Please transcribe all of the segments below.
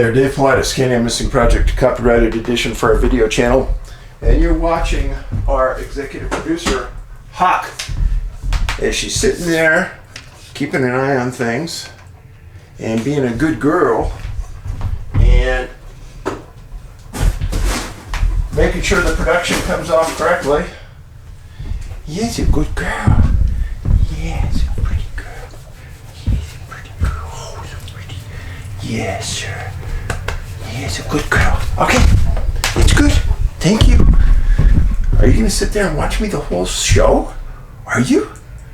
there, Dave Paulides, Canadian Missing Project, copyrighted edition for our video channel. And you're watching our executive producer, Hawk, as she's sitting there, keeping an eye on things and being a good girl and making sure the production comes off correctly. Yes, a good girl. Yes, a pretty girl. Yes, a pretty girl. Oh, so pretty. Yes, sir. Yes, a good girl. Okay, it's good. Thank you. Are you going to sit there and watch me the whole show? Are you?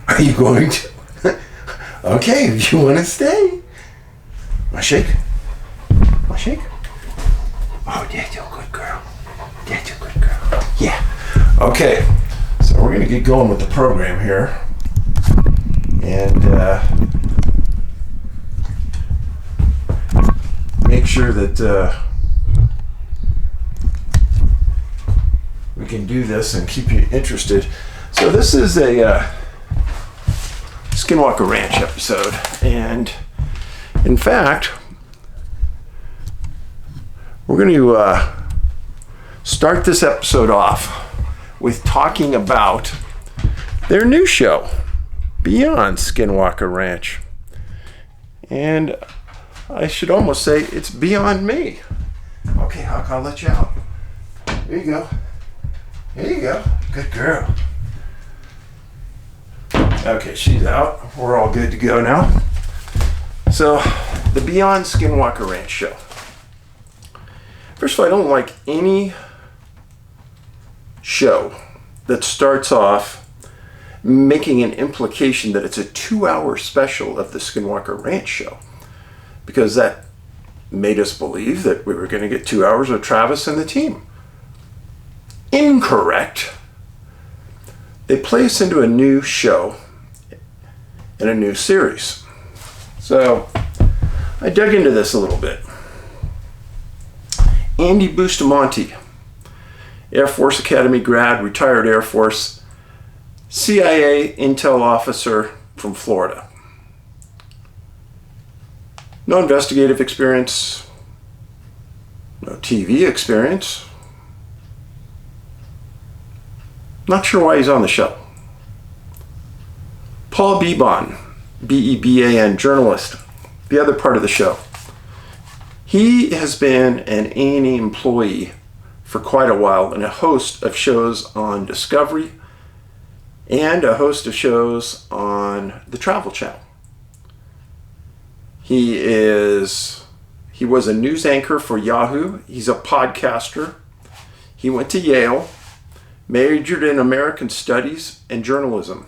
Are you going to? Okay, if you want to stay. Want to shake? Want to shake? Oh, that's a good girl. That's a good girl. Yeah. Okay, so we're going to get going with the program here. And make sure that we can do this and keep you interested. So this is a Skinwalker Ranch episode, and in fact we're going to start this episode off with talking about their new show, Beyond Skinwalker Ranch. And I should almost say it's beyond me. Okay, Huck, I'll let you out. There you go. There you go. Good girl. Okay, she's out. We're all good to go now. So, the Beyond Skinwalker Ranch show. First of all, I don't like any show that starts off making an implication that it's a 2-hour special of the Skinwalker Ranch show, because that made us believe that we were going to get 2 hours of Travis and the team. Incorrect. They play us into a new show and a new series. So I dug into this a little bit. Andy Bustamante, Air Force Academy grad, retired Air Force, CIA intel officer from Florida. No investigative experience, no TV experience. Not sure why he's on the show. Paul Beban, B-E-B-A-N, journalist, the other part of the show. He has been an A&E employee for quite a while and a host of shows on Discovery and a host of shows on the Travel Channel. He was a news anchor for Yahoo. He's a podcaster. He went to Yale, majored in American Studies and journalism.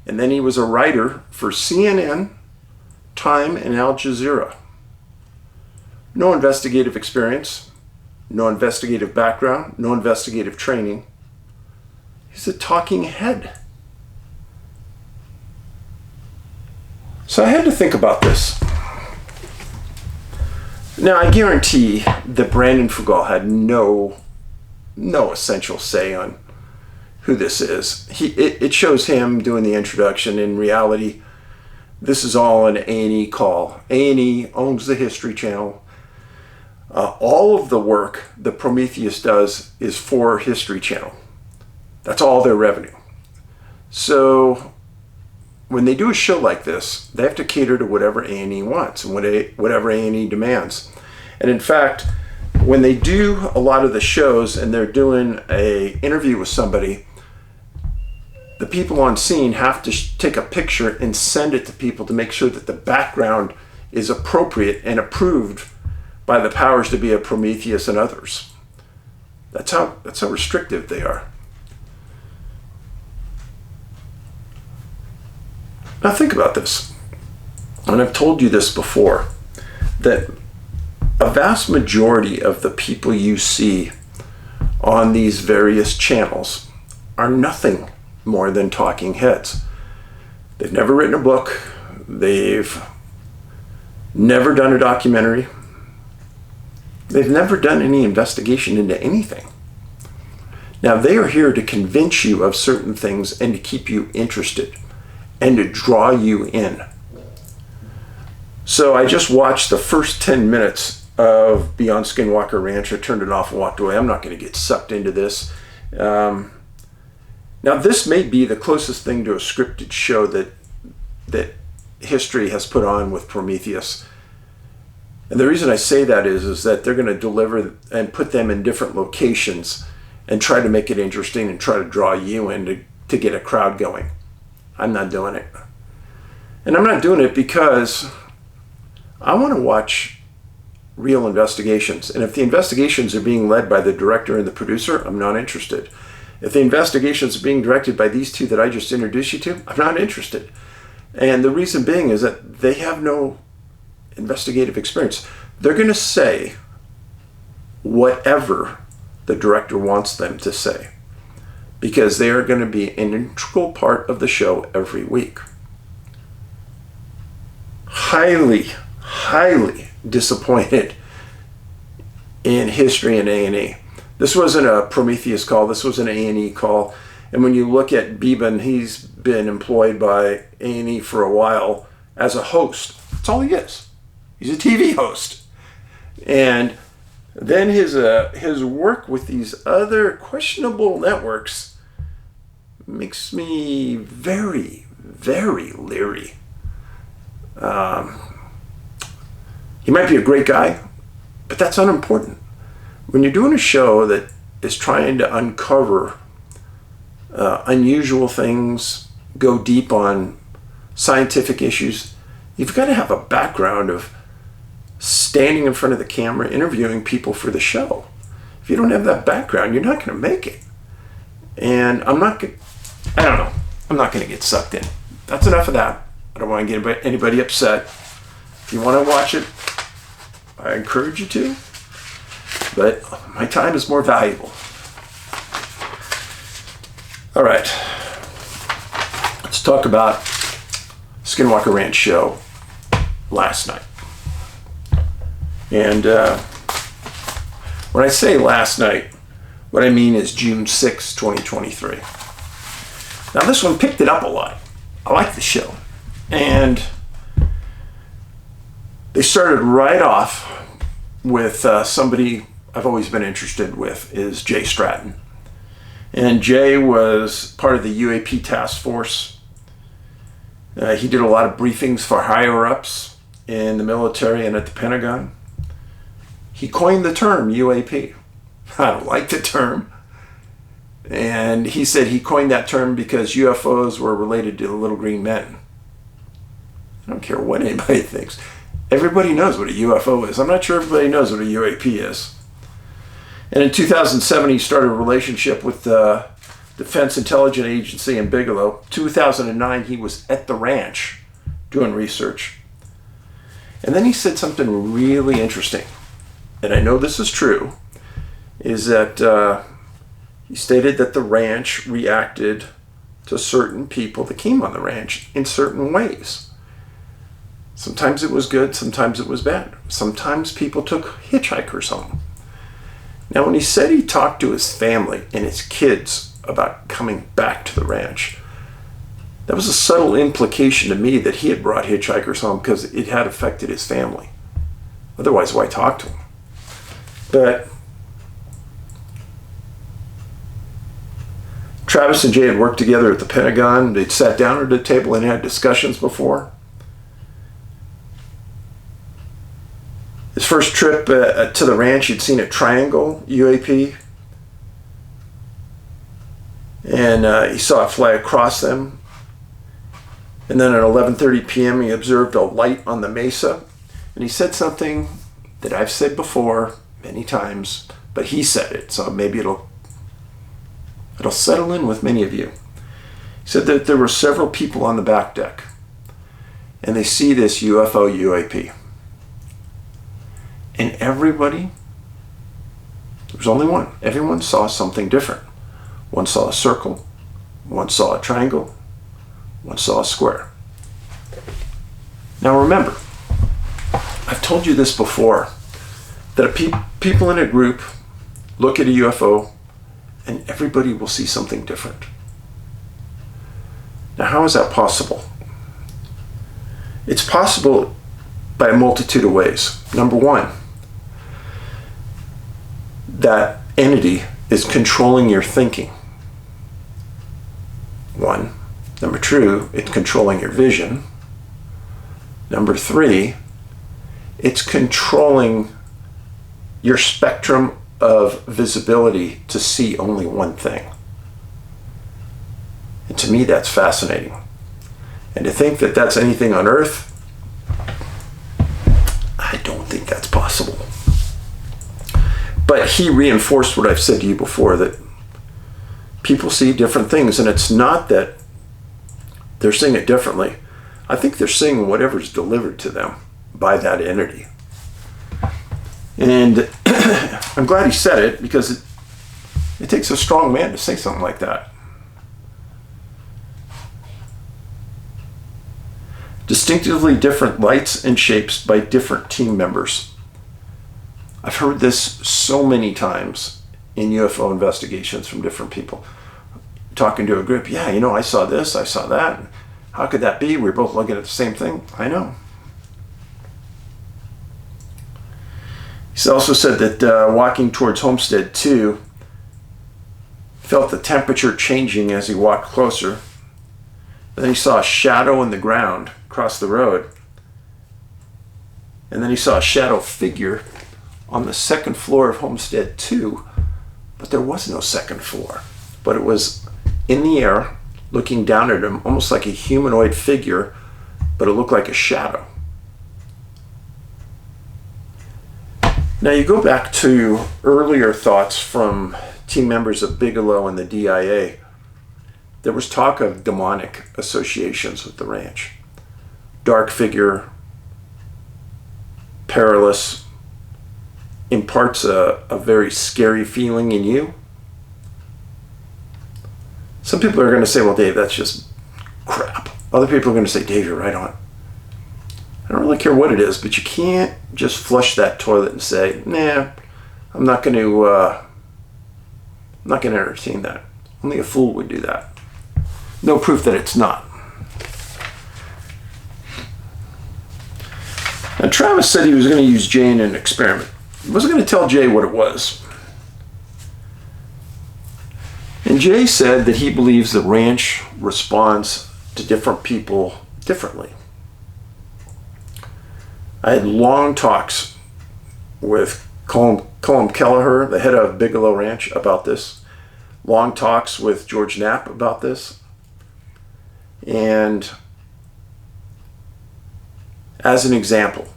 And then he was a writer for CNN, Time, and Al Jazeera. No investigative experience, no investigative background, no investigative training. He's a talking head. So I had to think about this. Now, I guarantee that Brandon Fugal had no essential say on who this is. It shows him doing the introduction. In reality, this is all an A&E call. A&E owns the History Channel. All of the work that Prometheus does is for History Channel. That's all their revenue. So when they do a show like this, they have to cater to whatever A&E wants and whatever A&E demands. And in fact, when they do a lot of the shows and they're doing an interview with somebody, the people on scene have to take a picture and send it to people to make sure that the background is appropriate and approved by the powers to be of Prometheus and others. That's how restrictive they are. Now think about this, and I've told you this before, that a vast majority of the people you see on these various channels are nothing more than talking heads. They've never written a book. They've never done a documentary. They've never done any investigation into anything. Now, they are here to convince you of certain things and to keep you interested and to draw you in. So I just watched the first 10 minutes of Beyond Skinwalker Ranch. I turned it off and walked away. I'm not going to get sucked into this. Now, this may be the closest thing to a scripted show that history has put on with Prometheus. And the reason I say that is that they're going to deliver and put them in different locations and try to make it interesting and try to draw you in to get a crowd going. I'm not doing it. And I'm not doing it because I want to watch real investigations. And if the investigations are being led by the director and the producer, I'm not interested. If the investigations are being directed by these two that I just introduced you to, I'm not interested. And the reason being is that they have no investigative experience. They're going to say whatever the director wants them to say because they are going to be an integral part of the show every week. Highly disappointed in history and A&E. This wasn't a Prometheus call, this was an A&E call. And when you look at Beban, he's been employed by A&E for a while as a host. That's all he is. He's a TV host. And then his work with these other questionable networks makes me very, very leery. He might be a great guy, but that's unimportant. When you're doing a show that is trying to uncover unusual things, go deep on scientific issues, you've got to have a background of standing in front of the camera, interviewing people for the show. If you don't have that background, you're not going to make it. And I don't know. I'm not going to get sucked in. That's enough of that. I don't want to get anybody upset. If you want to watch it, I encourage you to. But my time is more valuable. All right. Let's talk about Skinwalker Ranch show last night. And when I say last night, what I mean is June 6, 2023. Now this one picked it up a lot. I like the show. And they started right off with somebody I've always been interested with is Jay Stratton. And Jay was part of the UAP task force. He did a lot of briefings for higher ups in the military and at the Pentagon. He coined the term UAP. I don't like the term. And he said he coined that term because UFOs were related to the little green men. I don't care what anybody thinks. Everybody knows what a UFO is. I'm not sure everybody knows what a UAP is. And in 2007, he started a relationship with the Defense Intelligence Agency in Bigelow. 2009, he was at the ranch doing research. And then he said something really interesting. And I know this is true, is that he stated that the ranch reacted to certain people that came on the ranch in certain ways. Sometimes it was good, sometimes it was bad. Sometimes people took hitchhikers home. Now, when he said he talked to his family and his kids about coming back to the ranch, that was a subtle implication to me that he had brought hitchhikers home because it had affected his family. Otherwise, why talk to him? But Travis and Jay had worked together at the Pentagon. They'd sat down at a table and had discussions before. His first trip to the ranch, he'd seen a triangle UAP. And he saw it fly across them. And then at 11:30 p.m., he observed a light on the mesa. And he said something that I've said before many times, but he said it, so maybe it'll settle in with many of you. He said that there were several people on the back deck, and they see this UFO UAP. And everybody, there was only one. Everyone saw something different. One saw a circle, one saw a triangle, one saw a square. Now remember, I've told you this before, that people in a group look at a UFO and everybody will see something different. Now how is that possible? It's possible by a multitude of ways. Number one, that entity is controlling your thinking. One. Number two, it's controlling your vision. Number three, it's controlling your spectrum of visibility to see only one thing. And to me, that's fascinating. And to think that that's anything on Earth, I don't think that's possible. But he reinforced what I've said to you before, that people see different things, and it's not that they're seeing it differently. I think they're seeing whatever's delivered to them by that entity. And I'm glad he said it, because it takes a strong man to say something like that. Distinctively different lights and shapes by different team members. I've heard this so many times in UFO investigations from different people. Talking to a group, yeah, you know, I saw this, I saw that. How could that be? We're both looking at the same thing. I know. He's also said that walking towards Homestead 2, felt the temperature changing as he walked closer. Then he saw a shadow in the ground across the road. And then he saw a shadow figure on the second floor of Homestead 2, but there was no second floor. But it was in the air, looking down at him, almost like a humanoid figure, but it looked like a shadow. Now you go back to earlier thoughts from team members of Bigelow and the DIA. There was talk of demonic associations with the ranch. Dark figure, perilous, imparts a very scary feeling in you. Some people are going to say, well, Dave, that's just crap. Other people are going to say, Dave, you're right on. I don't really care what it is, but you can't just flush that toilet and say, nah, I'm not going to entertain that. Only a fool would do that. No proof that it's not. Now, Travis said he was going to use Jay in an experiment. He wasn't going to tell Jay what it was. And Jay said that he believes the ranch responds to different people differently. I had long talks with Colm Kelleher, the head of Bigelow Ranch, about this. Long talks with George Knapp about this. And as an example,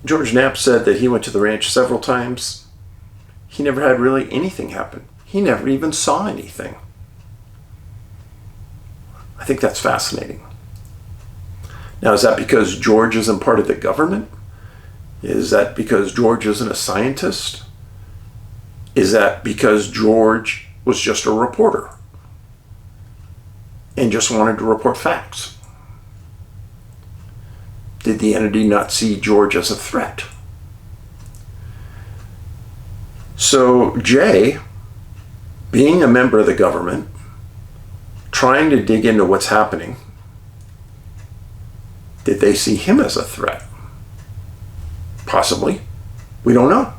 George Knapp said that he went to the ranch several times. He never had really anything happen. He never even saw anything. I think that's fascinating. Now, is that because George isn't part of the government? Is that because George isn't a scientist? Is that because George was just a reporter and just wanted to report facts? Did the entity not see George as a threat? So Jay, being a member of the government, trying to dig into what's happening, did they see him as a threat? Possibly. We don't know.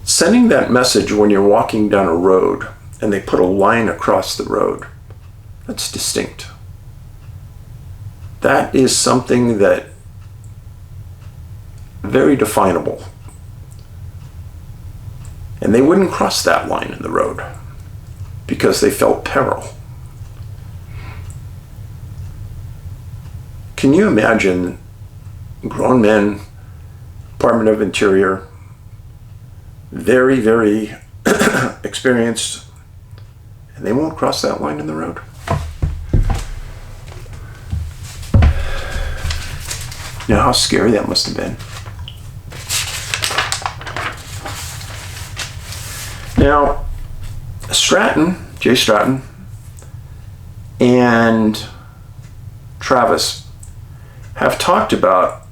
Sending that message when you're walking down a road and they put a line across the road, that's distinct. That is something that very definable. And they wouldn't cross that line in the road because they felt peril. Can you imagine grown men, Department of Interior, very, very experienced, and they won't cross that line in the road? You know how scary that must have been. Now, Jay Stratton, and Travis have talked about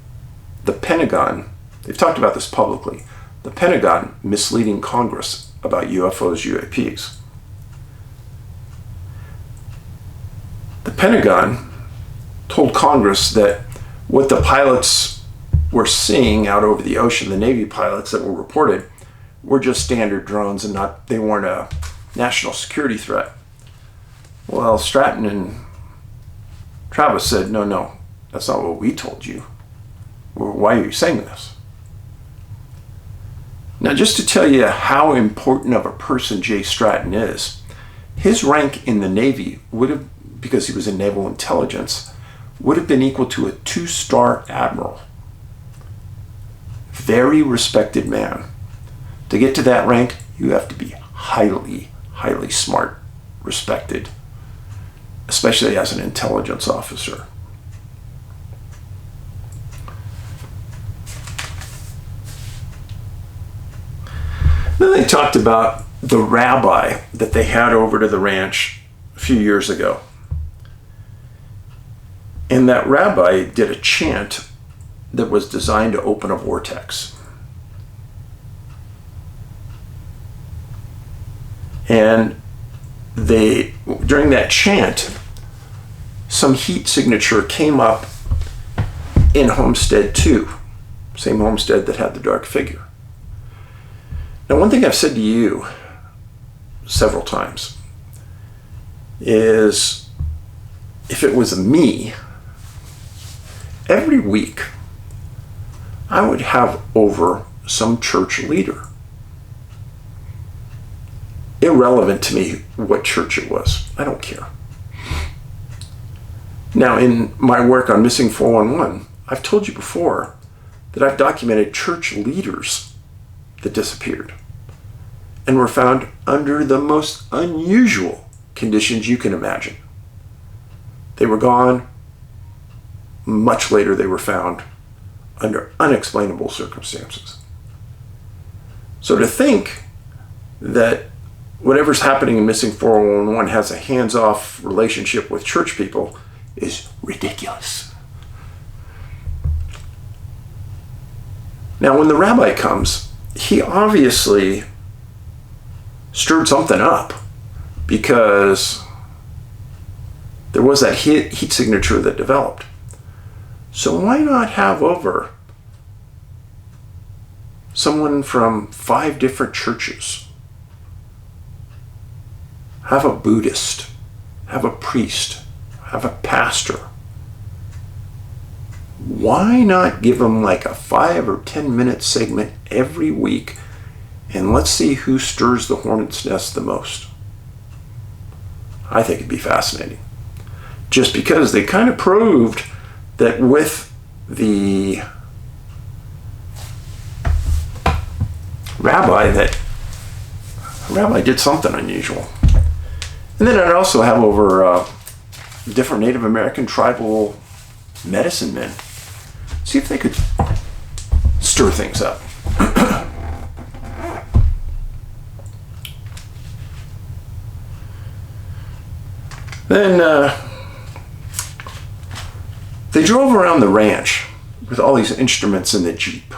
the Pentagon. They've talked about this publicly. The Pentagon misleading Congress about UFOs, UAPs. The Pentagon told Congress that what the pilots were seeing out over the ocean, the Navy pilots that were reported, were just standard drones and they weren't a national security threat. Well, Stratton and Travis said, no, that's not what we told you. Why are you saying this? Now, just to tell you how important of a person Jay Stratton is, his rank in the Navy would have, because he was in naval intelligence, would have been equal to a 2-star admiral. Very respected man. To get to that rank, you have to be highly, highly smart, respected, especially as an intelligence officer. Then they talked about the rabbi that they had over to the ranch a few years ago. And that rabbi did a chant that was designed to open a vortex. And during that chant, some heat signature came up in Homestead 2, same homestead that had the dark figure. Now, one thing I've said to you several times is, if it was me, every week I would have over some church leader. Irrelevant to me what church it was. I don't care. Now, in my work on Missing 411, I've told you before that I've documented church leaders that disappeared and were found under the most unusual conditions you can imagine. They were gone. Much later, they were found under unexplainable circumstances. So to think that whatever's happening in Missing 411 has a hands-off relationship with church people is ridiculous. Now, when the rabbi comes, he obviously stirred something up, because there was that heat signature that developed. So why not have over someone from 5 different churches? Have a Buddhist, have a priest, have a pastor. Why not give them like a 5 or 10 minute segment every week, and let's see who stirs the hornet's nest the most? I think it'd be fascinating. Just because they kind of proved that with the rabbi, that rabbi did something unusual. And then I'd also have over different Native American tribal medicine men. See if they could stir things up. Then they drove around the ranch with all these instruments in the Jeep.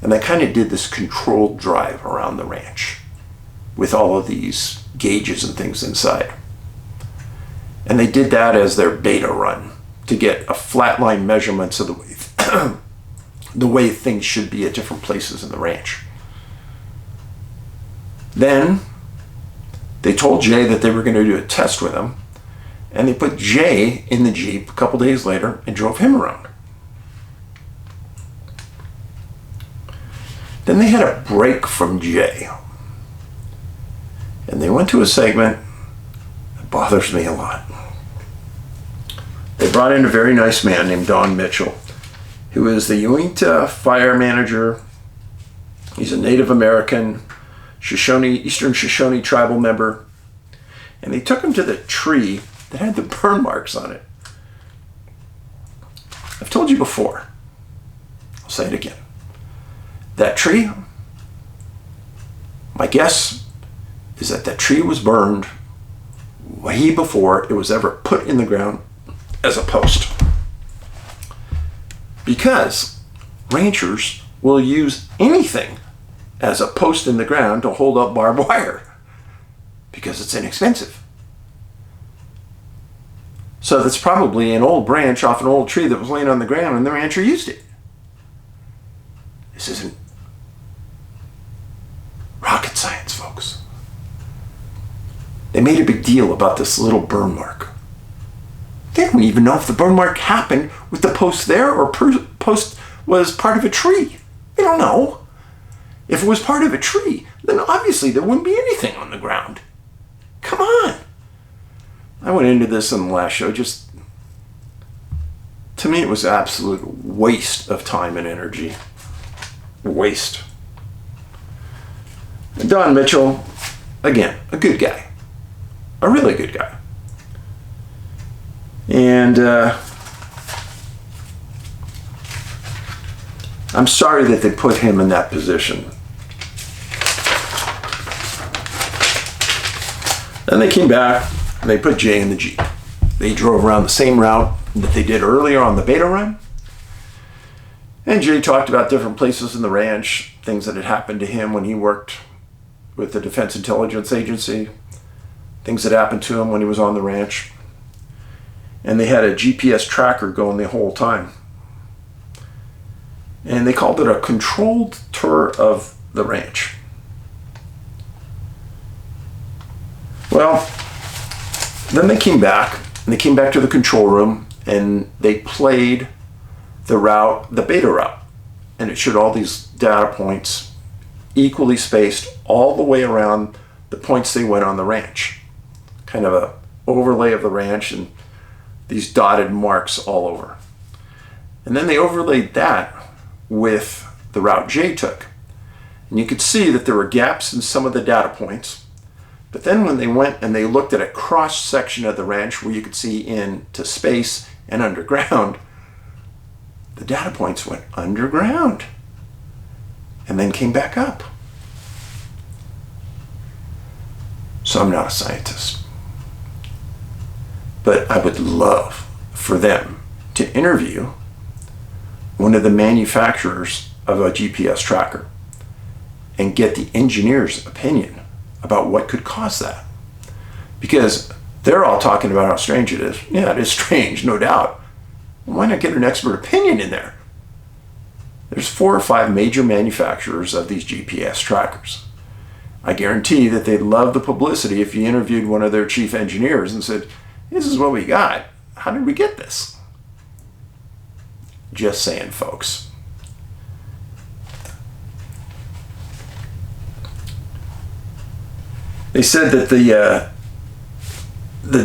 And they kind of did this controlled drive around the ranch with all of these gauges and things inside. And they did that as their beta run to get a flatline measurements of the way things should be at different places in the ranch. Then they told Jay that they were going to do a test with him, and they put Jay in the Jeep a couple days later and drove him around. Then they had a break from Jay, and they went to a segment that bothers me a lot. They brought in a very nice man named Don Mitchell, who is the Uinta fire manager. He's a Native American, Eastern Shoshone tribal member. And they took him to the tree that had the burn marks on it. I've told you before. I'll say it again. That tree, my guess is that that tree was burned way before it was ever put in the ground as a post. Because ranchers will use anything as a post in the ground to hold up barbed wire because it's inexpensive. So that's probably an old branch off an old tree that was laying on the ground and the rancher used it. This isn't rocket science, folks. They made a big deal about this little burn mark. They don't even know if the burn mark happened with the post there or post was part of a tree. They don't know. If it was part of a tree, then obviously there wouldn't be anything on the ground. Come on. I went into this in the last show. Just, to me, it was an absolute waste of time and energy. Waste. And Don Mitchell, again, a good guy. A really good guy. And I'm sorry that they put him in that position. Then they came back and they put Jay in the Jeep. They drove around the same route that they did earlier on the beta run. And Jay talked about different places in the ranch, things that had happened to him when he worked with the Defense Intelligence Agency, things that happened to him when he was on the ranch. And they had a GPS tracker going the whole time. And they called it a controlled tour of the ranch. Well, then they came back, and they came back to the control room, and they played the route, the beta route. And it showed all these data points equally spaced all the way around the points they went on the ranch. Kind of a overlay of the ranch and these dotted marks all over. And then they overlaid that with the route Jay took. And you could see that there were gaps in some of the data points. But then when they went and they looked at a cross section of the ranch where you could see into space and underground, the data points went underground and then came back up. So I'm not a scientist, but I would love for them to interview one of the manufacturers of a GPS tracker and get the engineer's opinion about what could cause that. Because they're all talking about how strange it is. Yeah, it is strange, no doubt. Why not get an expert opinion in there? There's 4 or 5 major manufacturers of these GPS trackers. I guarantee that they'd love the publicity if you interviewed one of their chief engineers and said, this is what we got. How did we get this? Just saying, folks. They said that the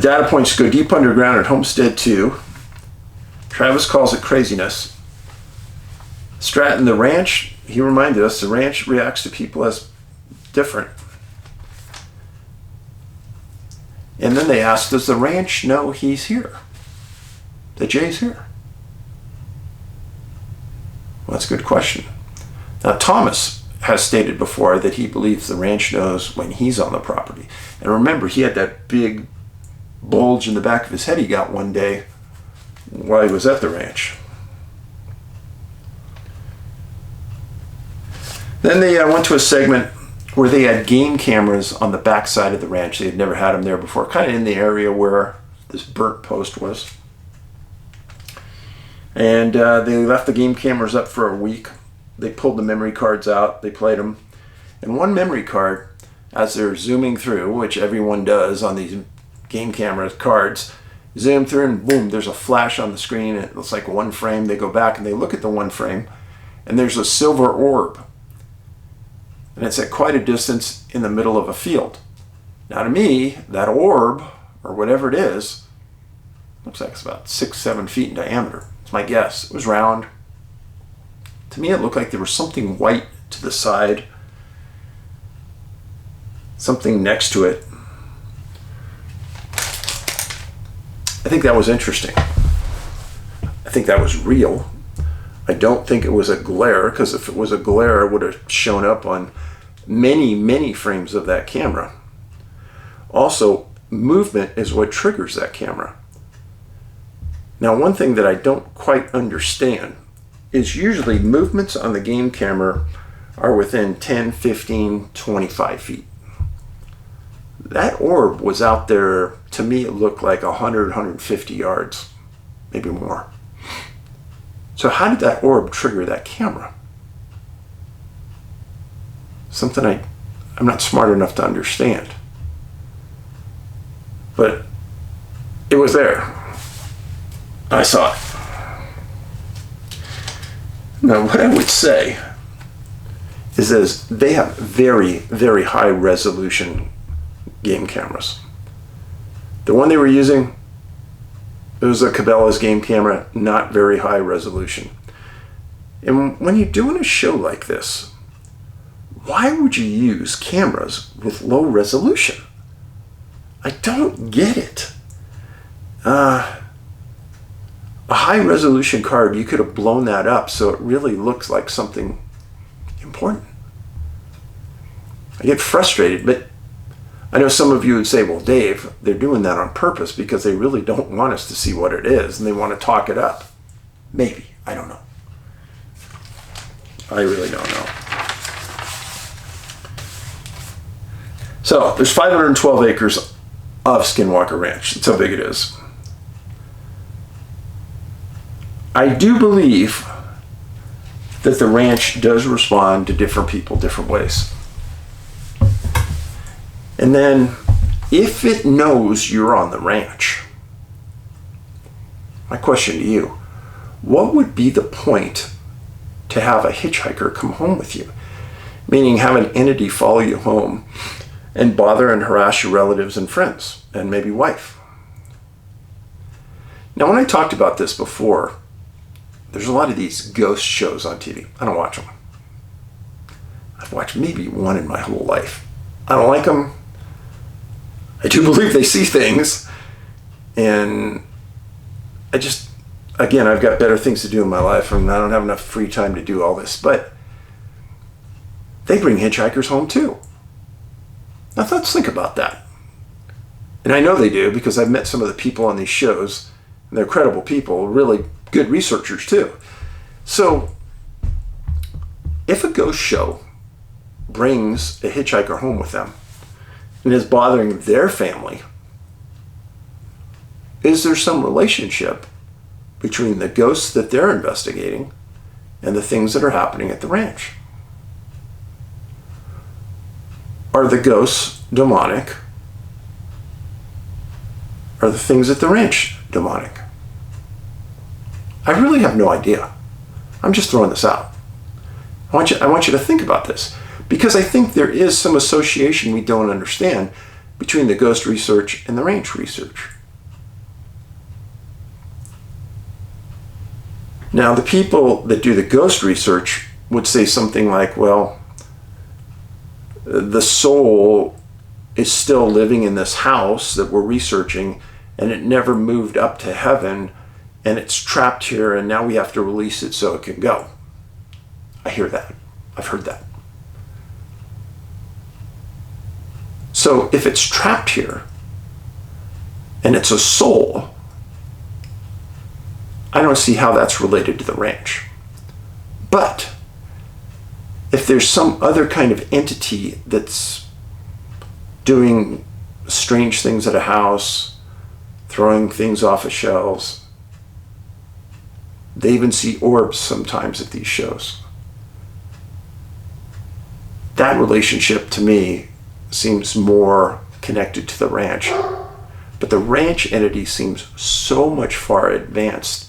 data points go deep underground at Homestead 2. Travis calls it craziness. Stratton, the ranch, he reminded us, the ranch reacts to people as different. And then they asked, does the ranch know he's here? That Jay's here? Well, that's a good question. Now, Thomas has stated before that he believes the ranch knows when he's on the property. And remember, he had that big bulge in the back of his head he got one day while he was at the ranch. Then they went to a segment where they had game cameras on the back side of the ranch. They had never had them there before, kind of in the area where this burnt post was. And they left the game cameras up for a week. They pulled the memory cards out, they played them. And one memory card, as they're zooming through, which everyone does on these game camera cards, zoom through and boom, there's a flash on the screen. It looks like one frame. They go back and they look at the one frame, and there's a silver orb. And it's at quite a distance in the middle of a field. Now to me, that orb, or whatever it is, looks like it's about 6-7 feet in diameter. It's my guess. It was round. To me, it looked like there was something white to the side, something next to it. I think that was interesting. I think that was real. I don't think it was a glare, because if it was a glare, it would have shown up on many, many frames of that camera. Also, movement is what triggers that camera. Now, one thing that I don't quite understand is usually movements on the game camera are within 10, 15, 25 feet. That orb was out there, to me it looked like 100, 150 yards, maybe more. So how did that orb trigger that camera? Something I'm not smart enough to understand. But it was there. I saw it. Now what I would say is they have very, very high resolution game cameras. The one they were using, it was a Cabela's game camera, not very high resolution. And when you're doing a show like this, why would you use cameras with low resolution? I don't get it. A high resolution card, you could have blown that up so it really looks like something important. I get frustrated, but I know some of you would say, well, Dave, they're doing that on purpose because they really don't want us to see what it is and they want to talk it up. Maybe. I don't know. I really don't know. So, there's 512 acres of Skinwalker Ranch. That's how big it is. I do believe that the ranch does respond to different people different ways. And then, if it knows you're on the ranch, my question to you, what would be the point to have a hitchhiker come home with you? Meaning have an entity follow you home and bother and harass your relatives and friends, and maybe wife. Now, when I talked about this before, there's a lot of these ghost shows on TV. I don't watch them. I've watched maybe one in my whole life. I don't like them. I do believe they see things. And I just, again, I've got better things to do in my life and I don't have enough free time to do all this. But they bring hitchhikers home too. Now let's think about that. And I know they do because I've met some of the people on these shows. And they're credible people, really good researchers too. So if a ghost show brings a hitchhiker home with them and is bothering their family, is there some relationship between the ghosts that they're investigating and the things that are happening at the ranch? Are the ghosts demonic? Are the things at the ranch demonic? I really have no idea. I'm just throwing this out. I want you to think about this, because I think there is some association we don't understand between the ghost research and the ranch research. Now, the people that do the ghost research would say something like, well, the soul is still living in this house that we're researching and it never moved up to heaven and it's trapped here and now we have to release it so it can go. I hear that. I've heard that. So if it's trapped here and it's a soul, I don't see how that's related to the ranch. But if there's some other kind of entity that's doing strange things at a house, throwing things off of shelves, they even see orbs sometimes at these shows. That relationship to me seems more connected to the ranch. But the ranch entity seems so much far advanced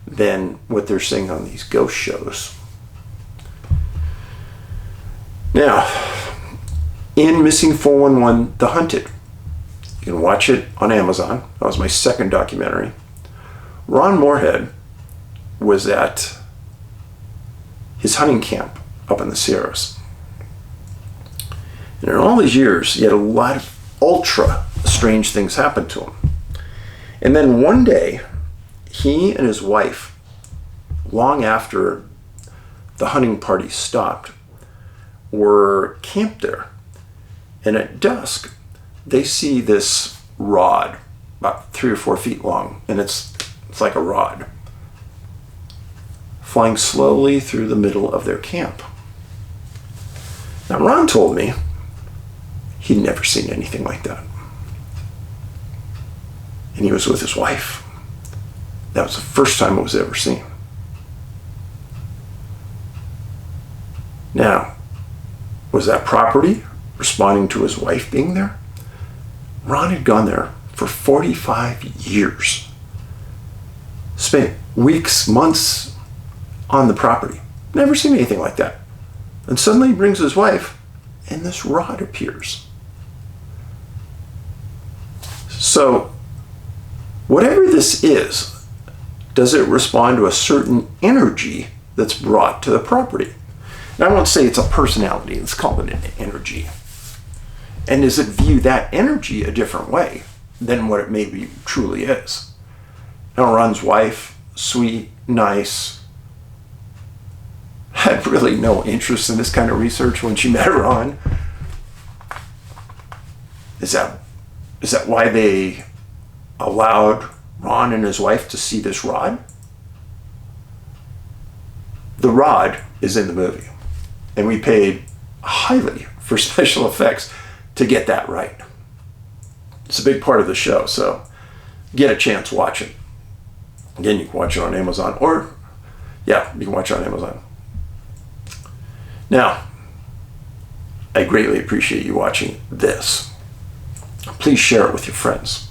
than what they're seeing on these ghost shows. Now, in Missing 411, The Hunted, you can watch it on Amazon. That was my second documentary. Ron Moorhead was at his hunting camp up in the Sierras. And in all these years, he had a lot of ultra strange things happen to him. And then one day, he and his wife, long after the hunting party stopped, were camped there. And at dusk, they see this rod, about 3 or 4 feet long, and it's like a rod, flying slowly through the middle of their camp. Now, Ron told me He'd never seen anything like that. And he was with his wife. That was the first time it was ever seen. Now, was that property responding to his wife being there? Ron had gone there for 45 years. Spent weeks, months on the property. Never seen anything like that. And suddenly he brings his wife, and this rod appears. So, whatever this is, does it respond to a certain energy that's brought to the property? And I won't say it's a personality, let's call it an energy. And does it view that energy a different way than what it maybe truly is? Now, Ron's wife, sweet, nice, had really no interest in this kind of research when she met Ron. Is that why they allowed Ron and his wife to see this rod? The rod is in the movie, and we paid highly for special effects to get that right. It's a big part of the show, so get a chance, watch it. Again, you can watch it on Amazon, or yeah, you can watch it on Amazon. Now, I greatly appreciate you watching this. Please share it with your friends.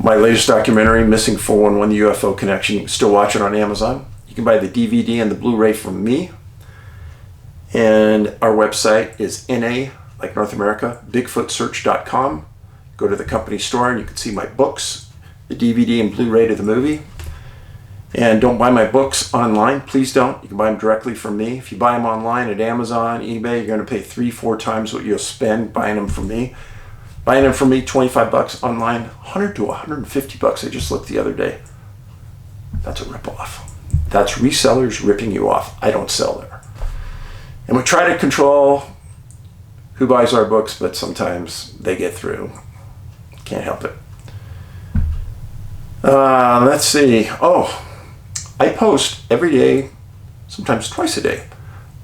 My latest documentary, Missing 411, the UFO Connection, you can still watch it on Amazon. You can buy the DVD and the Blu Ray from me. And our website is NA, like North America, bigfootsearch.com. Go to the company store and you can see my books, the DVD and Blu Ray to the movie. And don't buy my books online. Please don't. You can buy them directly from me. If you buy them online at Amazon, eBay, you're going to pay 3-4 times what you'll spend buying them from me. Buying them from me, $25 online, 100 to 150 bucks. I just looked the other day. That's a ripoff. That's resellers ripping you off. I don't sell there. And we try to control who buys our books, but sometimes they get through. Can't help it. Let's see. Oh, I post every day, sometimes twice a day,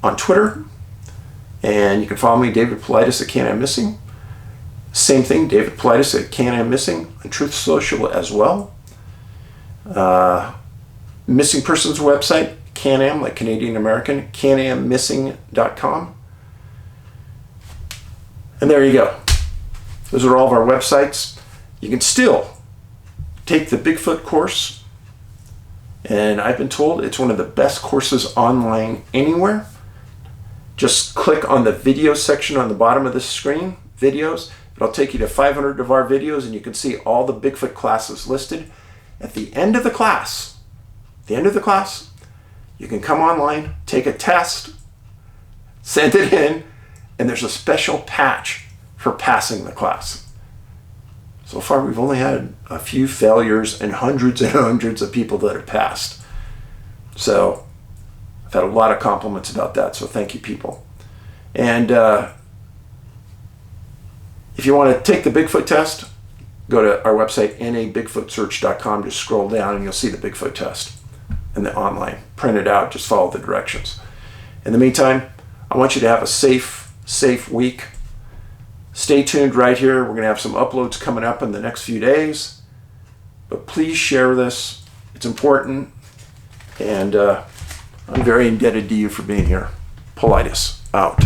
on Twitter. And you can follow me, David Paulides at Can I'm Missing. Same thing, David Paulides at Can I'm Missing on Truth Social as well. Missing Persons website, Can-Am, like Canadian American, canammissing.com. And there you go. Those are all of our websites. You can still take the Bigfoot course, and I've been told it's one of the best courses online anywhere. Just click on the video section on the bottom of the screen, videos. It'll take you to 500 of our videos, and you can see all the Bigfoot classes listed. At the end of the class, you can come online, take a test, send it in, and there's a special patch for passing the class. So far, we've only had a few failures and hundreds of people that have passed. So I've had a lot of compliments about that, so thank you, people. And if you want to take the Bigfoot test, go to our website, nabigfootsearch.com. Just scroll down and you'll see the Bigfoot test and the online. Print it out, just follow the directions. In the meantime, I want you to have a safe week. Stay tuned right here. We're going to have some uploads coming up in the next few days. But please share this. It's important. And I'm very indebted to you for being here. Paulides, out.